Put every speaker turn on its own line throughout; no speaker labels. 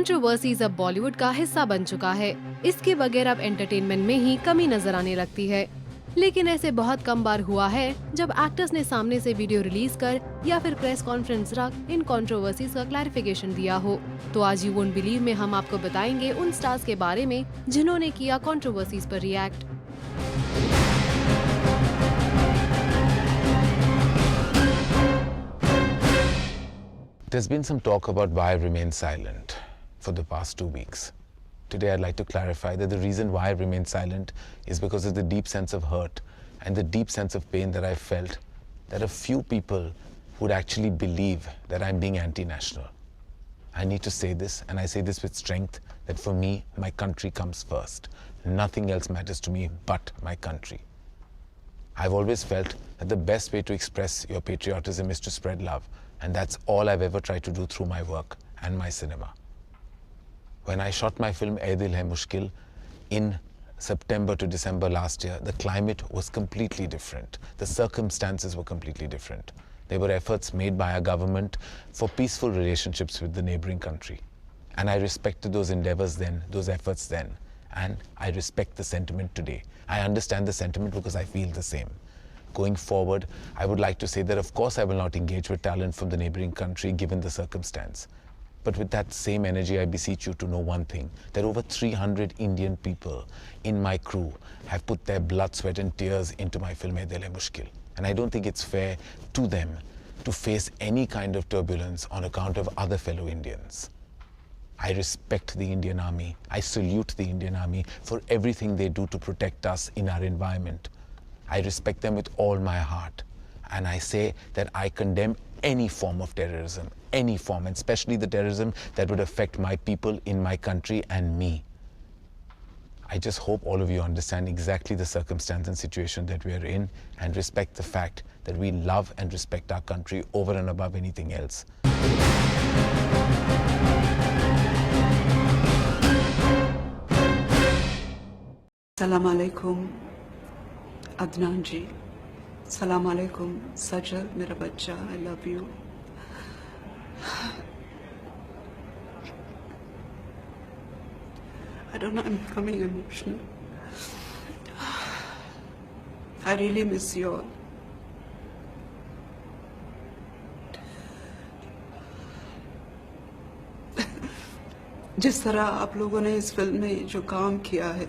Controversies अब बॉलीवुड का हिस्सा बन चुका है। इसके बगैर अब एंटरटेनमेंट में ही कमी नजर आने लगती है। लेकिन ऐसे बहुत कम बार हुआ है जब एक्टर्स ने सामने से वीडियो रिलीज कर या फिर प्रेस कॉन्फ्रेंस रख इन कंट्रोवर्सीज का क्लैरिफिकेशन दिया हो। तो आज यू वोंट बिलीव में हम आपको बताएंगे उन स्टार्स के बारे में जिन्होंने किया कंट्रोवर्सीज पर react.
There's been some talk about why I remain silent for the past 2 weeks. Today I'd like to clarify that the reason why I remain silent is because of the deep sense of hurt and the deep sense of pain that I felt that a few people would actually believe that I'm being anti-national. I need to say this, and I say this with strength, that for me, my country comes first. Nothing else matters to me but my country. I've always felt that the best way to express your patriotism is to spread love, and that's all I've ever tried to do through my work and my cinema. When I shot my film Ae Dil Hai Mushkil in September to December last year, the climate was completely different. The circumstances were completely different. They were efforts made by our government for peaceful relationships with the neighboring country. And I respected those endeavors then, those efforts then, and I respect the sentiment today. I understand the sentiment because I feel the same. Going forward, I would like to say that of course I will not engage with talent from the neighboring country given the circumstance. But with that same energy, I beseech you to know one thing, that over 300 Indian people in my crew have put their blood, sweat and tears into my film Ae Dil Hai Mushkil. And I don't think it's fair to them to face any kind of turbulence on account of other fellow Indians. I respect the Indian Army. I salute the Indian Army for everything they do to protect us in our environment. I respect them with all my heart. And I say that I condemn any form of terrorism, any form, and especially the terrorism that would affect my people in my country and me. I just hope all of you understand exactly the circumstance and situation that we are in and respect the fact that we love and respect our country over and above anything else.
Assalamu alaikum Adnan ji, सलाम अलैकुम सजल, मेरा बच्चा, I love you. I don't know, I'm becoming emotional. I really miss you all. जिस तरह आप लोगों ने इस फिल्म में जो काम किया है,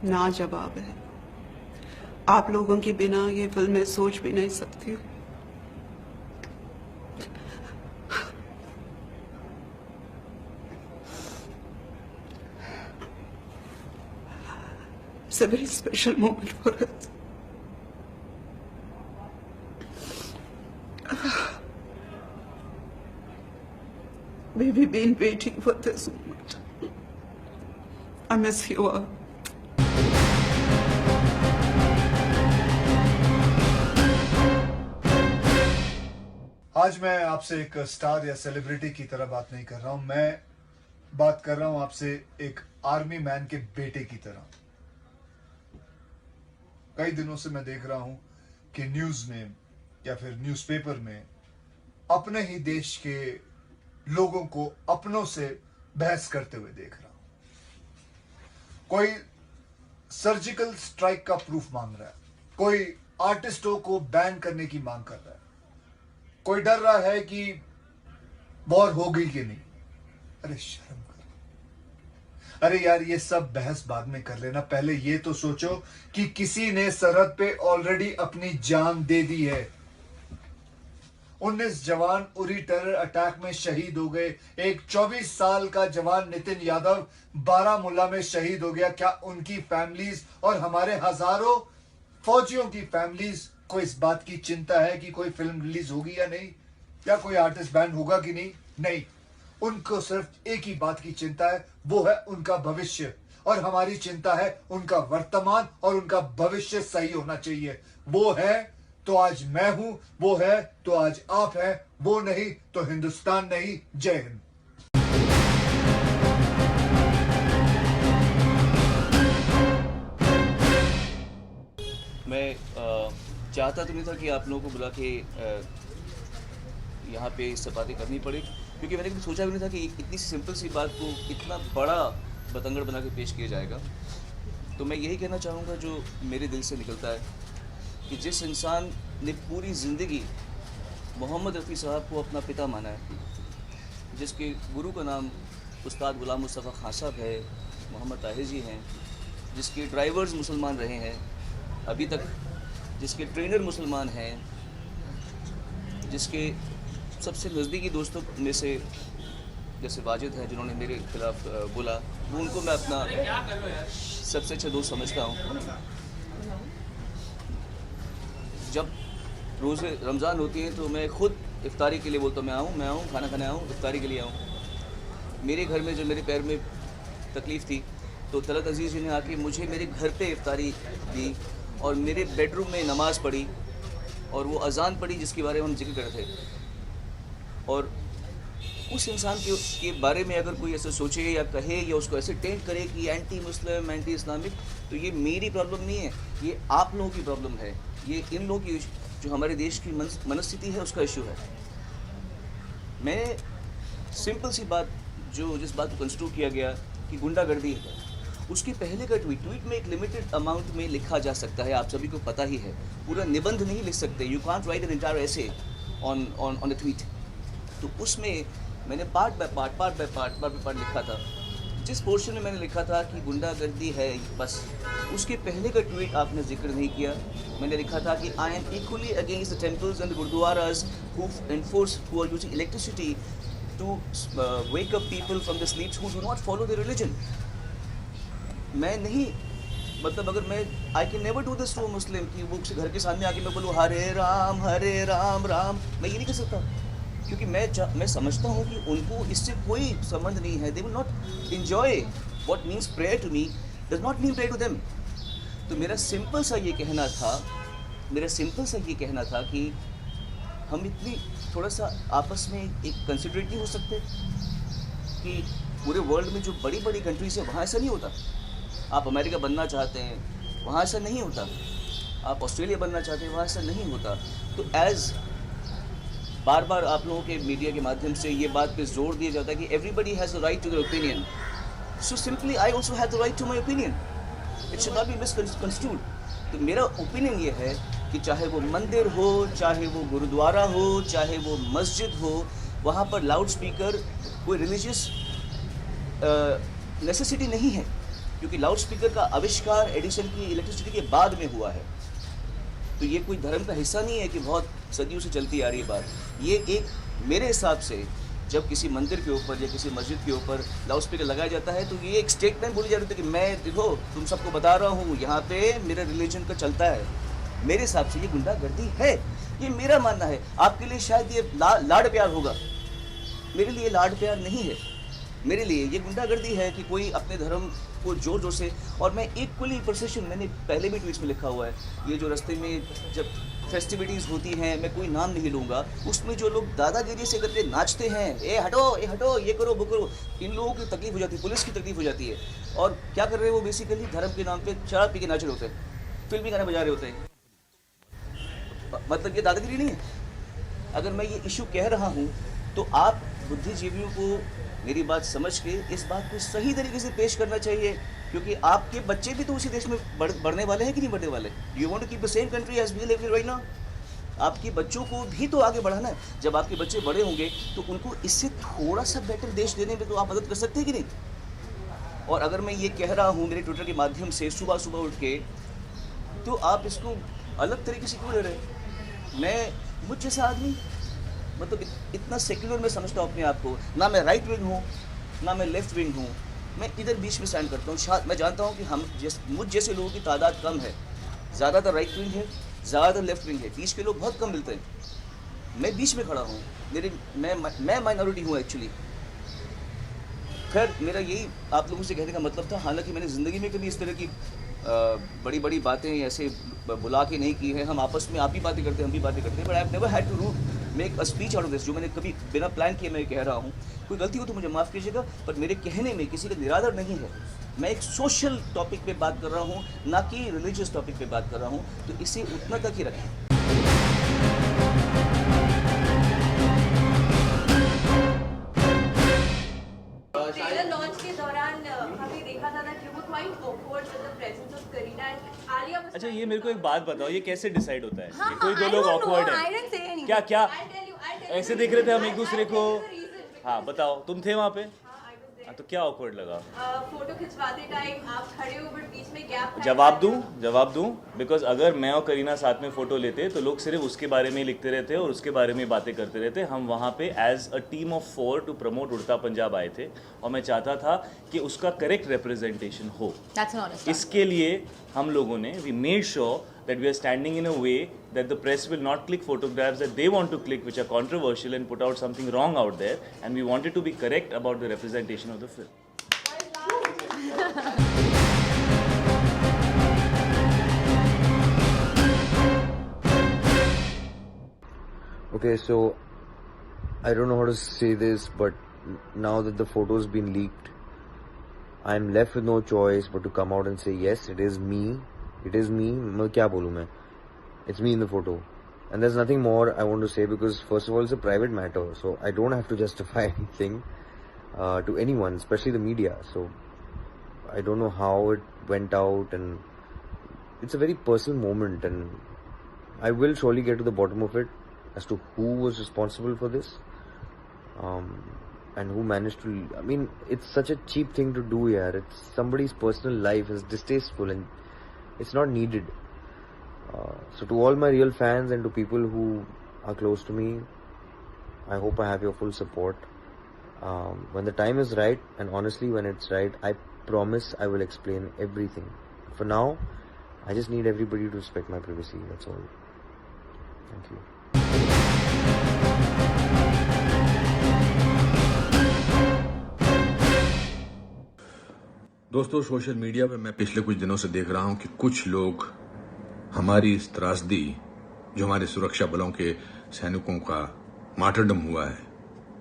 ना जवाब है। आप लोगों के बिना ये फिल्म मैं सोच भी नहीं सकती हूँ। It's a very special moment for us. We've been waiting for this moment. I miss you all.
आज मैं आपसे एक स्टार या सेलिब्रिटी की तरह बात नहीं कर रहा हूं, मैं बात कर रहा हूं आपसे एक आर्मी मैन के बेटे की तरह। कई दिनों से मैं देख रहा हूं कि न्यूज में या फिर न्यूज़पेपर में अपने ही देश के लोगों को अपनों से बहस करते हुए देख रहा हूं। कोई सर्जिकल स्ट्राइक का प्रूफ मांग रहा है, कोई आर्टिस्टों को बैन करने की मांग कर रहा है, कोई डर रहा है कि वॉर हो गई कि नहीं। अरे शर्म करो। अरे यार, ये सब बहस बाद में कर लेना, पहले ये तो सोचो कि किसी ने सरहद पे ऑलरेडी अपनी जान दे दी है। 19 जवान उरी टेरर अटैक में शहीद हो गए। एक 24 साल का जवान नितिन यादव बारामूला में शहीद हो गया। क्या उनकी फैमिलीज और हमारे हजारों फौजियों की फैमिलीज को इस बात की चिंता है कि कोई फिल्म रिलीज होगी या नहीं, या कोई आर्टिस्ट बैन होगा कि नहीं? नहीं, उनको सिर्फ एक ही बात की चिंता है, वो है उनका भविष्य। और हमारी चिंता है उनका वर्तमान और उनका भविष्य सही होना चाहिए। वो है तो आज मैं हूं, वो है तो आज आप हैं, वो नहीं तो हिंदुस्तान नहीं। जय हिंद।
मैं चाहता तो नहीं था कि आप लोगों को बुला के यहाँ पे इससे बातें करनी पड़े, क्योंकि मैंने कभी सोचा भी नहीं था कि इतनी सिंपल सी बात को इतना बड़ा बतंगड़ बना के पेश किया जाएगा। तो मैं यही कहना चाहूँगा जो मेरे दिल से निकलता है कि जिस इंसान ने पूरी ज़िंदगी मोहम्मद रफ़ी साहब को अपना पिता माना है, जिसके गुरु का नाम उस्ताद गुलाम मुस्तफ़ा खान साहब है, मोहम्मद ताहिर जी हैं, जिसके ड्राइवर्स मुसलमान रहे हैं अभी तक, जिसके ट्रेनर मुसलमान हैं, जिसके सबसे नज़दीकी दोस्तों में से जैसे वाजिद हैं जिन्होंने मेरे खिलाफ बोला, वो उनको मैं अपना सबसे अच्छा दोस्त समझता हूँ। जब रोज़े रमज़ान होती है तो मैं खुद इफ्तारी के लिए बोलता हूँ मैं आऊँ खाना खाने आऊँ, इफ्तारी के लिए आऊँ। मेरे घर में जब मेरे पैर में तकलीफ़ थी तो तलत अजीज़ जी ने आके मुझे मेरे घर पे इफ्तारी दी और मेरे बेडरूम में नमाज़ पढ़ी और वो अज़ान पढ़ी जिसके बारे में हम जिक्र कर रहे थे। और उस इंसान के बारे में अगर कोई ऐसा सोचे या कहे या उसको ऐसे टेंट करे कि एंटी मुस्लिम, एंटी इस्लामिक, तो ये मेरी प्रॉब्लम नहीं है, ये आप लोगों की प्रॉब्लम है, ये इन लोगों की जो हमारे देश की मनस्थिति है उसका इशू है। मैं सिंपल सी बात जिस बात को कंस्ट्रू किया गया कि गुंडागर्दी है, उसके पहले का ट्वीट में एक लिमिटेड अमाउंट में लिखा जा सकता है, आप सभी को पता ही है, पूरा निबंध नहीं लिख सकते, you can't right an entire essay on a tweet. तो उसमें मैंने पार्ट बाय पार्ट लिखा था। जिस पोर्शन में मैंने लिखा था कि गुंडागर्दी है, बस उसके पहले का ट्वीट आपने जिक्र नहीं किया। मैंने लिखा था कि I am equally against the temples and the gurdwaras who are using electricity to wake up people from the sleeps who do not follow the religion. मैं नहीं, मतलब अगर मैं I can never do this to a Muslim कि वो घर के सामने आके मैं बोलूँ हरे राम राम, मैं ये नहीं कर सकता, क्योंकि मैं समझता हूँ कि उनको इससे कोई संबंध नहीं है। They will not enjoy what means prayer to me does not mean prayer to them. तो मेरा सिंपल सा ये कहना था कि हम इतनी थोड़ा सा आपस में एक कंसिडरेट नहीं हो सकते कि पूरे वर्ल्ड में जो बड़ी बड़ी कंट्रीज है वहाँ ऐसा नहीं होता। आप अमेरिका बनना चाहते हैं, वहाँ ऐसा नहीं होता। आप ऑस्ट्रेलिया बनना चाहते हैं, वहाँ ऐसा नहीं होता। तो बार बार आप लोगों के मीडिया के माध्यम से ये बात पे जोर दिया जाता है कि everybody has the right to their opinion, so simply I also have the right to my opinion, it should not be misconstrued. तो मेरा ओपिनियन ये है कि चाहे वो मंदिर हो, चाहे वो गुरुद्वारा हो, चाहे वो मस्जिद हो, वहाँ पर लाउड स्पीकर कोई रिलीजियस नेसेसिटी नहीं है, क्योंकि लाउड स्पीकर का आविष्कार एडिसन की इलेक्ट्रिसिटी के बाद में हुआ है। तो ये कोई धर्म का हिस्सा नहीं है कि बहुत सदियों से चलती आ रही है बात। ये एक मेरे हिसाब से जब किसी मंदिर के ऊपर या किसी मस्जिद के ऊपर लाउड स्पीकर लगाया जाता है तो ये एक स्टेटमेंट बोली जा रही थी कि मैं देखो तुम सबको बता रहा हूँ यहाँ पे मेरा रिलीजन का चलता है। मेरे हिसाब से ये गुंडागर्दी है, ये मेरा मानना है। आपके लिए शायद ये लाड प्यार होगा, मेरे लिए लाड प्यार नहीं है। मेरे लिए ये गुंडागर्दी है कि कोई अपने धर्म को जोर जोर से, और मैं इक्वली प्रोसेशन, मैंने पहले भी ट्वीट्स में लिखा हुआ है, ये जो रास्ते में जब फेस्टिविटीज़ होती हैं, मैं कोई नाम नहीं लूँगा, उसमें जो लोग दादागिरी से करके नाचते हैं, ए हटो, ये करो वो करो, इन लोगों की तकलीफ हो जाती है, पुलिस की तकलीफ हो जाती है। और क्या कर रहे हैं वो बेसिकली धर्म के नाम पे शराब पी के नाच रहे होते हैं, फिल्मी गाने बजा रहे होते हैं। मतलब ये दादागिरी नहीं है। अगर मैं ये इशू कह रहा हूँ तो आप बुद्धिजीवियों को मेरी बात समझ के इस बात को सही तरीके से पेश करना चाहिए, क्योंकि आपके बच्चे भी तो उसी देश में बढ़ने वाले हैं कि नहीं बढ़ने वाले। You want to keep the same country as we live in right now. आपके बच्चों को भी तो आगे बढ़ाना है। जब आपके बच्चे बड़े होंगे तो उनको इससे थोड़ा सा बेटर देश देने में तो आप मदद कर सकते हैं कि नहीं। और अगर मैं ये कह रहा हूँ मेरे ट्विटर के माध्यम से सुबह सुबह उठ के, तो आप इसको अलग तरीके से क्यों ले रहे हैं। मैं मुझ जैसा आदमी, मतलब इतना सेक्युलर मैं समझता हूँ अपने आप को, ना मैं राइट विंग हूँ ना मैं लेफ्ट विंग हूँ, मैं इधर बीच में स्टैंड करता हूँ। मैं जानता हूँ कि मुझ जैसे लोगों की तादाद कम है, ज़्यादातर राइट विंग है, ज़्यादातर लेफ्ट विंग है, बीच के लोग बहुत कम मिलते हैं। मैं बीच में खड़ा हूँ, मैं माइनॉरिटी हूँ एक्चुअली। खैर मेरा यही आप लोगों से कहने का मतलब था। हालांकि मैंने ज़िंदगी में कभी इस तरह की बड़ी बड़ी बातें ऐसे बुला के नहीं की है। हम आपस में आप ही बातें करते हैं, हम भी बातें करते हैं, but I have never had to make a speech out of this, जो मैंने कभी बिना प्लान किए मैं कह रहा हूँ। कोई गलती हो तो मुझे माफ़ कीजिएगा, पर मेरे कहने में किसी का निरादर नहीं है। मैं एक सोशल टॉपिक पे बात कर रहा हूँ, ना कि रिलीजियस टॉपिक पे बात कर रहा हूँ, तो इसे उतना तक ही रखें।
ट्रेलर लॉन्च के दौरान हमने देखा था that you were quite awkward with the presence of Kareena and Alia was
अच्छा ये मेरे को एक बात बताओ, ये कैसे डिसाइड होता है
हाँ,
कि कोई दो लोग ऑकवर्ड
I
है?
didn't say anything.
क्या क्या
I'll tell you,
ऐसे देख रहे थे हम एक दूसरे को?
I'll tell you the reason.
हाँ बताओ, तुम थे वहाँ पे?
हाँ, I was there.
हाँ, तो क्या ऑकवर्ड लगा?
फोटो खिंचवाते टाइम आप खड़े हो बट बीच में गैप
जवाब दूं बिकॉज अगर मैं और करीना साथ में फोटो लेते तो लोग सिर्फ उसके बारे में ही लिखते रहते और उसके बारे में ही बातें करते रहते। हम वहाँ पे as a team of 4 to promote Udta Punjab आए थे और मैं चाहता था कि उसका करेक्ट रिप्रेजेंटेशन हो।
That's an honest
इसके लिए हम लोगों ने we made sure that we are standing in a way that the press will not click photographs that they want to click which are controversial and put out something wrong out there, and we wanted to be correct about the representation of the film.
Okay, so I don't know how to say this, but now that the photo's been leaked, I'm left with no choice but to come out and say yes, it is me. It is me. मैं क्या बोलूँ मैं? It's me in the photo, and there's nothing more I want to say because first of all, it's a private matter, so I don't have to justify anything to anyone, especially the media. So I don't know how it went out, and it's a very personal moment, and I will surely get to the bottom of it as to who was responsible for this, and who managed to. I mean, it's such a cheap thing to do here. It's somebody's personal life. It's distasteful and it's not needed. So to all my real fans and to people who are close to me, I hope I have your full support. When the time is right, and honestly when it's right, I promise I will explain everything. For now, I just need everybody to respect my privacy. That's all. Thank you.
दोस्तों, social media पे मैं पिछले कुछ दिनों से देख रहा हूं कि कुछ लोग हमारी इस त्रासदी, जो हमारे सुरक्षा बलों के सैनिकों का मार्टरडम हुआ है,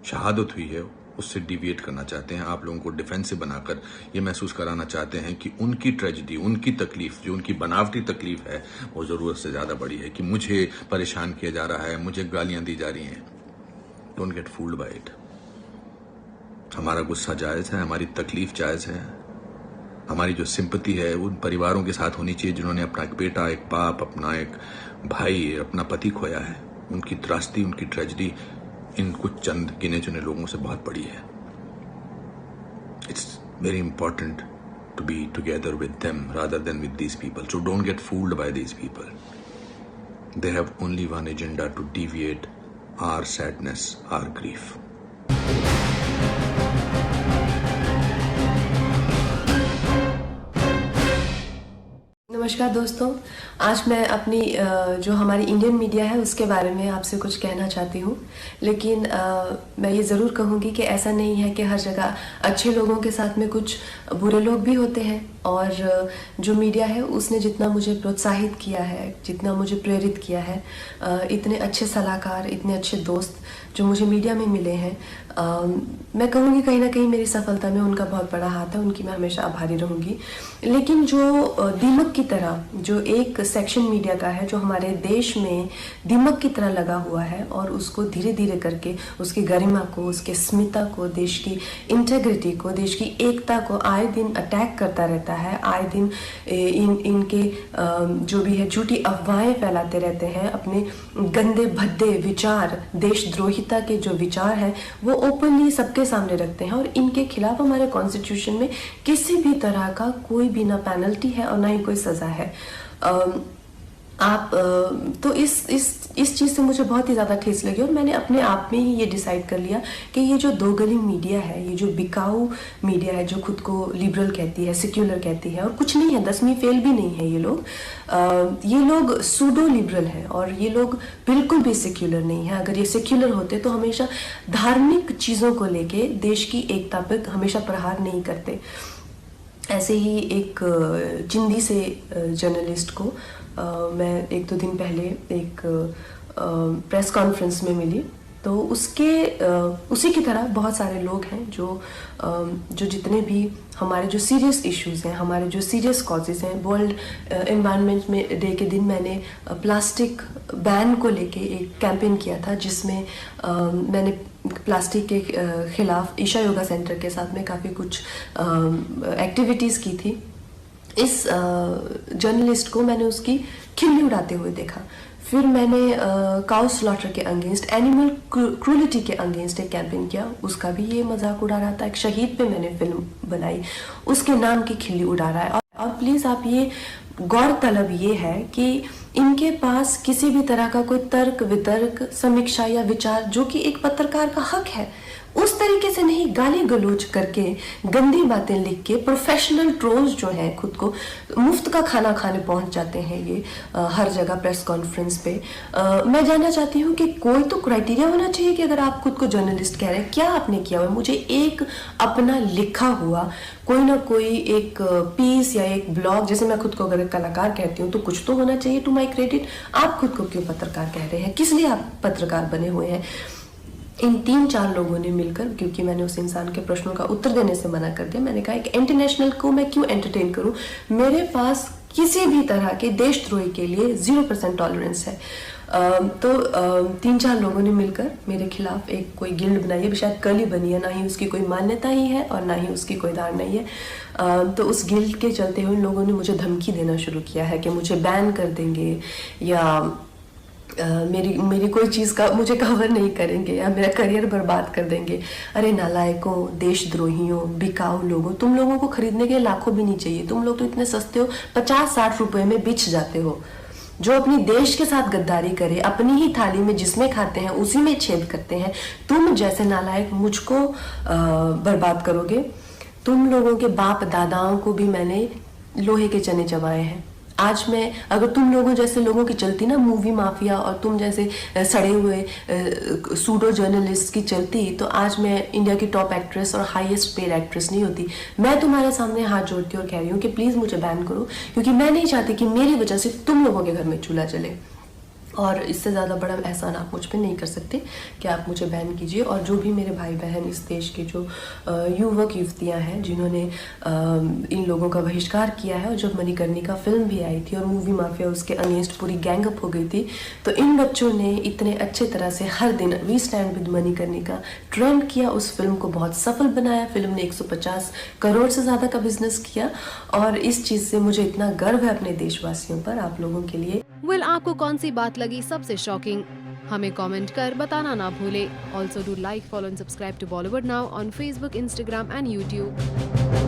शहादत हुई है, उससे डिविएट करना चाहते हैं। आप लोगों को डिफेंसिव बनाकर ये महसूस कराना चाहते हैं कि उनकी ट्रेजेडी, उनकी तकलीफ, जो उनकी बनावटी तकलीफ है, वो ज़रूरत से ज़्यादा बड़ी है, कि मुझे परेशान किया जा रहा है, मुझे गालियां दी जा रही हैं। Don't get fooled bye it. हमारा गुस्सा जायज़ है, हमारी तकलीफ जायज़ है, हमारी जो सिंपैथी है उन परिवारों के साथ होनी चाहिए जिन्होंने अपना एक बेटा, एक बाप, अपना एक भाई, अपना पति खोया है। उनकी त्रासदी, उनकी ट्रेजेडी इन कुछ चंद गिने चुने लोगों से बहुत बड़ी है। It's very important to be together with them rather than with these people. So don't get fooled by these people. They have only one agenda, to deviate our sadness, our grief.
नमस्कार दोस्तों, आज मैं अपनी जो हमारी Indian media है उसके बारे में आपसे कुछ कहना चाहती हूँ। लेकिन मैं ये ज़रूर कहूँगी कि ऐसा नहीं है कि हर जगह अच्छे लोगों के साथ में कुछ बुरे लोग भी होते हैं। और जो मीडिया है उसने जितना मुझे प्रोत्साहित किया है, जितना मुझे प्रेरित किया है, इतने अच्छे सलाहकार, इतने अच्छे दोस्त जो मुझे मीडिया में मिले हैं, मैं कहूँगी कहीं ना कहीं मेरी सफलता में उनका बहुत बड़ा हाथ है। उनकी मैं हमेशा आभारी रहूँगी। लेकिन जो दीमक की तरह जो एक सेक्शन मीडिया का है जो हमारे देश में दीमक की तरह लगा हुआ है और उसको धीरे धीरे करके उसकी गरिमा को, उसके स्मिता को, देश की इंटेग्रिटी को, देश की एकता को आए दिन अटैक करता रहता है। आए दिन इनके जो भी है झूठी अफवाहें फैलाते रहते हैं। अपने गंदे भद्दे विचार, देशद्रोहिता के जो विचार हैं वो ओपनली सबके सामने रखते हैं। और इनके खिलाफ हमारे कॉन्स्टिट्यूशन में किसी भी तरह का कोई भी ना पेनल्टी है और ना ही कोई सजा है। तो इस चीज़ से मुझे बहुत ही ज़्यादा ठेस लगी और मैंने अपने आप में ही ये डिसाइड कर लिया कि ये जो दो गली मीडिया है, ये जो बिकाऊ मीडिया है, जो खुद को लिबरल कहती है, सेक्युलर कहती है, और कुछ नहीं है, 10वीं फेल भी नहीं है ये लोग सूडो लिबरल हैं और ये लोग बिल्कुल भी सेक्युलर नहीं है। अगर ये सेक्युलर होते तो हमेशा धार्मिक चीज़ों को लेके देश की एकता पर हमेशा प्रहार नहीं करते। ऐसे ही एक चिंदी से जर्नलिस्ट को मैं 1-2 दिन पहले एक प्रेस कॉन्फ्रेंस में मिली तो उसी की तरह बहुत सारे लोग हैं जो जितने भी हमारे जो सीरियस इश्यूज हैं, हमारे जो सीरियस कॉजेज हैं, वर्ल्ड एनवायरनमेंट में डे के दिन मैंने प्लास्टिक बैन को लेके एक कैंपेन किया था, जिसमें मैंने प्लास्टिक के खिलाफ ईशा योगा सेंटर के साथ में काफ़ी कुछ एक्टिविटीज़ की थी। इस जर्नलिस्ट को मैंने उसकी खिल्ली उड़ाते हुए देखा। फिर मैंने काउ स्लॉटर के अगेंस्ट, एनिमल क्रूलिटी के अगेंस्ट एक कैंपेन किया, उसका भी ये मजाक उड़ा रहा था। एक शहीद पे मैंने फिल्म बनाई, उसके नाम की खिल्ली उड़ा रहा है। और प्लीज़ आप ये गौरतलब ये है कि इनके पास किसी भी तरह का कोई तर्क वितर्क, समीक्षा या विचार, जो कि एक पत्रकार का हक है, उस तरीके से नहीं गाली गलौज करके, गंदी बातें लिख के, प्रोफेशनल ट्रोल्स जो हैं, खुद को मुफ्त का खाना खाने पहुंच जाते हैं ये हर जगह प्रेस कॉन्फ्रेंस पे। मैं जानना चाहती हूँ कि कोई तो क्राइटेरिया होना चाहिए कि अगर आप खुद को जर्नलिस्ट कह रहे हैं, क्या आपने किया हुआ है? मुझे एक अपना लिखा हुआ कोई ना कोई एक पीस या एक ब्लॉग, जैसे मैं खुद को अगर कलाकार कहती हूँ तो कुछ तो होना चाहिए टू माई क्रेडिट। आप खुद को क्यों पत्रकार कह रहे हैं? किस लिए आप पत्रकार बने हुए हैं? इन 3-4 लोगों ने मिलकर, क्योंकि मैंने उस इंसान के प्रश्नों का उत्तर देने से मना कर दिया, मैंने कहा एक इंटरनेशनल को मैं क्यों एंटरटेन करूं? मेरे पास किसी भी तरह के देशद्रोही के लिए 0% टॉलरेंस है। तो 3-4 लोगों ने मिलकर मेरे खिलाफ एक कोई गिल्ड बनाई है, शायद कल ही बनी है, ना ही उसकी कोई मान्यता ही है और ना ही उसकी कोई धारणा ही है। तो उस गिल्ड के चलते हुए लोगों ने मुझे धमकी देना शुरू किया है कि मुझे बैन कर देंगे, या मेरी कोई चीज़ का मुझे कवर नहीं करेंगे, या मेरा करियर बर्बाद कर देंगे। अरे नालायकों, देशद्रोहियों, बिकाऊ लोगों, तुम लोगों को खरीदने के लाखों भी नहीं चाहिए। तुम लोग तो इतने सस्ते हो, 50-60 रुपए में बिछ जाते हो। जो अपनी देश के साथ गद्दारी करे, अपनी ही थाली में जिसमें खाते हैं उसी में छेद करते हैं, तुम जैसे नालायक मुझको बर्बाद करोगे। तुम लोगों के बाप दादाओं को भी मैंने लोहे के चने चबाए हैं। आज मैं, अगर तुम लोगों जैसे लोगों की चलती ना मूवी माफिया, और तुम जैसे सड़े हुए सूडो जर्नलिस्ट की चलती, तो आज मैं इंडिया की टॉप एक्ट्रेस और हाईएस्ट पेड एक्ट्रेस नहीं होती। मैं तुम्हारे सामने हाथ जोड़ती और कह रही हूँ कि प्लीज़ मुझे बैन करो, क्योंकि मैं नहीं चाहती कि मेरी वजह से तुम लोगों के घर में चूल्हा जले। और इससे ज़्यादा बड़ा एहसान आप मुझ पे नहीं कर सकते कि आप मुझे बैन कीजिए। और जो भी मेरे भाई बहन, इस देश के जो युवक युवतियाँ हैं जिन्होंने इन लोगों का बहिष्कार किया है, और जब मणिकर्णिका फिल्म भी आई थी और मूवी माफिया उसके अगेंस्ट पूरी गैंगअप हो गई थी, तो इन बच्चों ने इतने अच्छे तरह से हर दिन we stand with Manikarnika trend किया, उस फिल्म को बहुत सफल बनाया। फिल्म ने 150 करोड़ से ज़्यादा का बिजनेस किया, और इस चीज़ से मुझे इतना गर्व है अपने देशवासियों पर, आप लोगों के लिए।
आपको कौन सी बात लगी सबसे शॉकिंग? हमें कमेंट कर बताना ना भूले। Also do like, follow and subscribe to Bollywood now on Facebook, Instagram and YouTube.